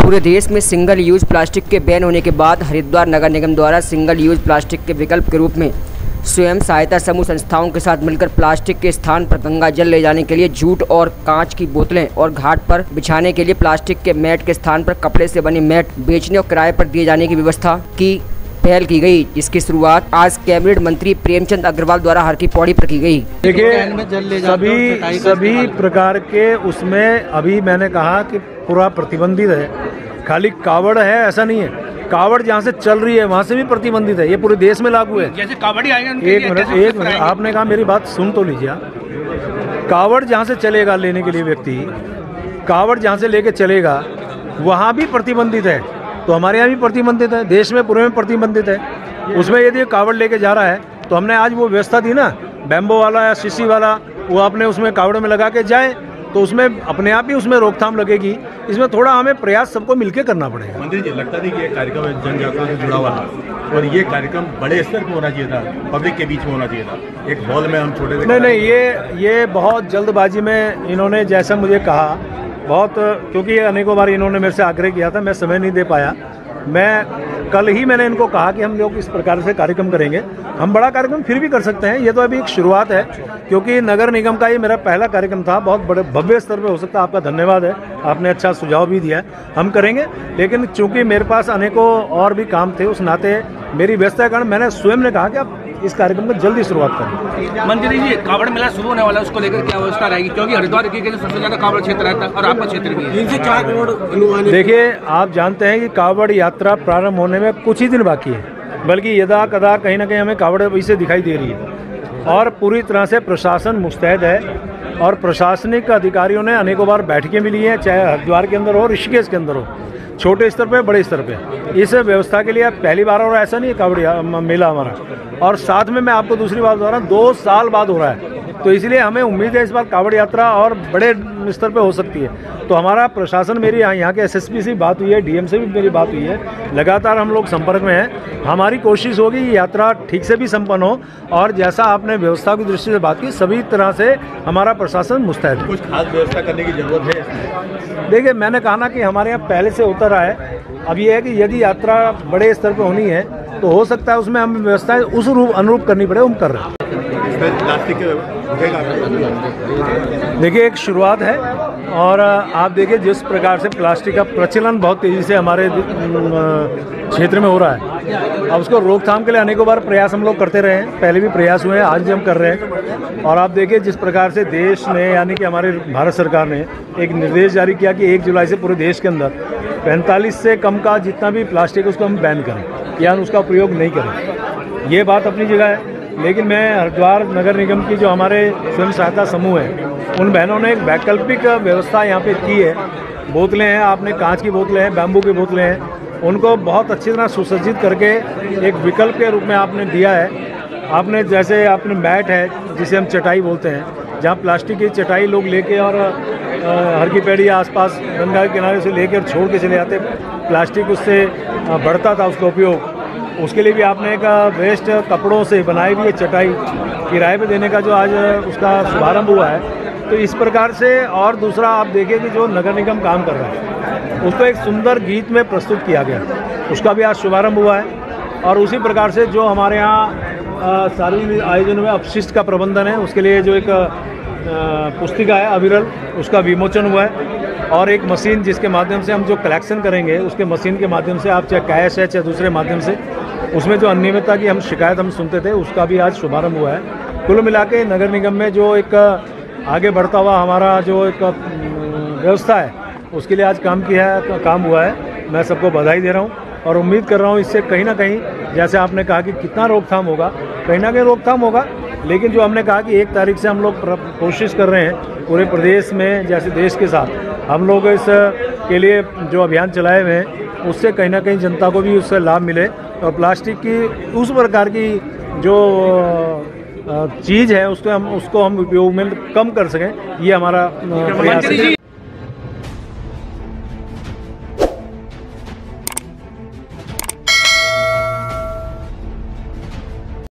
पूरे देश में सिंगल यूज प्लास्टिक के बैन होने के बाद हरिद्वार नगर निगम द्वारा सिंगल यूज प्लास्टिक के विकल्प के रूप में स्वयं सहायता समूह संस्थाओं के साथ मिलकर प्लास्टिक के स्थान पर गंगा जल ले जाने के लिए जूट और कांच की बोतलें और घाट पर बिछाने के लिए प्लास्टिक के मैट के स्थान पर कपड़े से बनी मैट बेचने और किराए पर दिए जाने की व्यवस्था की पहल की गई, जिसकी शुरुआत आज कैबिनेट मंत्री प्रेमचंद अग्रवाल द्वारा हर की पौड़ी पर की गई। देखिए सभी प्रकार के उसमें अभी मैंने कहा कि पूरा प्रतिबंधित है, खाली कावड़ है ऐसा नहीं है। कावड़ जहाँ से चल रही है वहाँ से भी प्रतिबंधित है, ये पूरे देश में लागू है। जैसे कावड़ी आएंगे एक मिनट आपने कहा, मेरी बात सुन तो लीजिए। कावड़ जहाँ से चलेगा लेने के लिए व्यक्ति, कावड़ जहाँ से लेके चलेगा वहाँ भी प्रतिबंधित है, तो हमारे यहाँ भी प्रतिबंधित है, देश में पूरे में प्रतिबंधित है। उसमें यदि कावड़ लेके जा रहा है तो हमने आज वो व्यवस्था दी ना, बैम्बो वाला या शीशी वाला, वो आपने उसमें कावड़ में लगा के जाए तो उसमें अपने आप ही उसमें रोकथाम लगेगी। इसमें थोड़ा हमें प्रयास सबको मिलकर करना पड़ेगा। मंत्री जी, लगता नहीं कि ये कार्यक्रम जन जागरूकता से जुड़ा हुआ था और ये कार्यक्रम बड़े स्तर पर होना चाहिए था, पब्लिक के बीच में होना चाहिए था। एक हॉल में हम छोटे से नहीं, ये बहुत जल्दबाजी में इन्होंने जैसा मुझे कहा, बहुत, क्योंकि अनेकों बार इन्होंने मेरे से आग्रह किया था, मैं समय नहीं दे पाया। कल ही मैंने इनको कहा कि हम लोग इस प्रकार से कार्यक्रम करेंगे। हम बड़ा कार्यक्रम फिर भी कर सकते हैं, ये तो अभी एक शुरुआत है, क्योंकि नगर निगम का ये मेरा पहला कार्यक्रम था। बहुत बड़े भव्य स्तर पे हो सकता है। आपका धन्यवाद है, आपने अच्छा सुझाव भी दिया है, हम करेंगे। लेकिन चूंकि मेरे पास अनेकों और भी काम थे, उस नाते मेरी व्यस्तता के कारण मैंने स्वयं ने कहा कि आप इस कार्यक्रम में जल्दी शुरुआत करें। मंत्री जी, कावड़ मेला शुरू होने वाला है, उसको लेकर क्या व्यवस्था रहेगी? क्योंकि हरिद्वार के सबसे ज्यादा कावड़ क्षेत्र रहता है और आपका क्षेत्र भी है। 4 करोड़। देखिए, आप जानते हैं कि कावड़ यात्रा प्रारंभ होने में कुछ ही दिन बाकी है, बल्कि यदा कदा कहीं ना कहीं हमें कावड़ वही से दिखाई दे रही है और पूरी तरह से प्रशासन मुस्तैद है और प्रशासनिक अधिकारियों ने अनेकों बार बैठकें भी ली हैं, चाहे हरिद्वार के अंदर हो, ऋषिकेश के अंदर हो, छोटे स्तर पे बड़े स्तर पे। इस व्यवस्था के लिए अब पहली बार हो रहा है, ऐसा नहीं है कावड़ मेला हमारा। और साथ में मैं आपको दूसरी बात बता रहा हूँ, 2 साल बाद हो रहा है, तो इसलिए हमें उम्मीद है इस बार कावड़ यात्रा और बड़े स्तर पे हो सकती है। तो हमारा प्रशासन, मेरी यहाँ के एसएसपी से बात हुई है, डीएम से भी मेरी बात हुई है, लगातार हम लोग संपर्क में हैं। हमारी कोशिश होगी कि यात्रा ठीक से भी संपन्न हो और जैसा आपने व्यवस्था की दृष्टि से बात की, सभी तरह से हमारा प्रशासन मुस्तैद है। कुछ खास व्यवस्था करने की जरूरत है? देखिए, मैंने कहा ना कि हमारे यहाँ पहले से होता रहा है। अब ये है कि यदि यात्रा बड़े स्तर पर होनी है तो हो सकता है उसमें हमें व्यवस्थाएं उस अनुरूप करनी पड़े, हम कर रहे हैं। प्लास्टिक देखिए, एक शुरुआत है और आप देखिए जिस प्रकार से प्लास्टिक का प्रचलन बहुत तेज़ी से हमारे क्षेत्र में हो रहा है। अब उसको रोकथाम के लिए अनेकों बार प्रयास हम लोग करते रहे हैं, पहले भी प्रयास हुए हैं, आज भी हम कर रहे हैं। और आप देखिए जिस प्रकार से देश ने, यानी कि हमारे भारत सरकार ने एक निर्देश जारी किया कि 1 जुलाई से पूरे देश के अंदर 45 से कम का जितना भी प्लास्टिक है उसको हम बैन करें या उसका प्रयोग नहीं करें। ये बात अपनी जगह है, लेकिन मैं हरिद्वार नगर निगम की जो हमारे स्वयं सहायता समूह है, उन बहनों ने एक वैकल्पिक व्यवस्था यहाँ पे की है। बोतलें हैं, आपने कांच की बोतलें हैं, बैम्बू की बोतलें हैं, उनको बहुत अच्छी तरह सुसज्जित करके एक विकल्प के रूप में आपने दिया है। आपने जैसे आपने मैट है जिसे हम चटाई बोलते हैं, जहाँ प्लास्टिक की चटाई लोग लेके और हर की पैड़ी आसपास गंगा के किनारे से लेकर छोड़ के चले जाते, प्लास्टिक उससे बढ़ता था उसका उपयोग। उसके लिए भी आपने एक वेस्ट कपड़ों से बनाई हुई चटाई किराए पे देने का जो आज उसका शुभारंभ हुआ है। तो इस प्रकार से, और दूसरा आप देखिए कि जो नगर निगम काम कर रहा है उसको एक सुंदर गीत में प्रस्तुत किया गया, उसका भी आज शुभारंभ हुआ है। और उसी प्रकार से जो हमारे यहाँ सार्वजनिक आयोजनों में अपशिष्ट का प्रबंधन है, उसके लिए जो एक पुस्तिका है अविरल, उसका विमोचन हुआ है। और एक मशीन जिसके माध्यम से हम जो कलेक्शन करेंगे, उसके मशीन के माध्यम से, आप चाहे कैश है चाहे दूसरे माध्यम से, उसमें जो अनियमितता की हम शिकायत हम सुनते थे, उसका भी आज शुभारंभ हुआ है। कुल मिला के नगर निगम में जो एक आगे बढ़ता हुआ हमारा जो एक व्यवस्था है, उसके लिए आज काम हुआ है। मैं सबको बधाई दे रहा हूँ और उम्मीद कर रहा हूँ इससे कहीं ना कहीं, जैसे आपने कहा कि कितना रोकथाम होगा, कहीं ना कहीं रोकथाम होगा। लेकिन जो हमने कहा कि 1 तारीख से हम लोग कोशिश कर रहे हैं पूरे प्रदेश में, जैसे देश के साथ हम लोग इस के लिए जो अभियान चलाए हुए हैं, उससे कहीं ना कहीं जनता को भी उससे लाभ मिले और प्लास्टिक की उस प्रकार की जो चीज़ है उसको हम उपयोग में कम कर सकें, ये हमारा प्रयास है।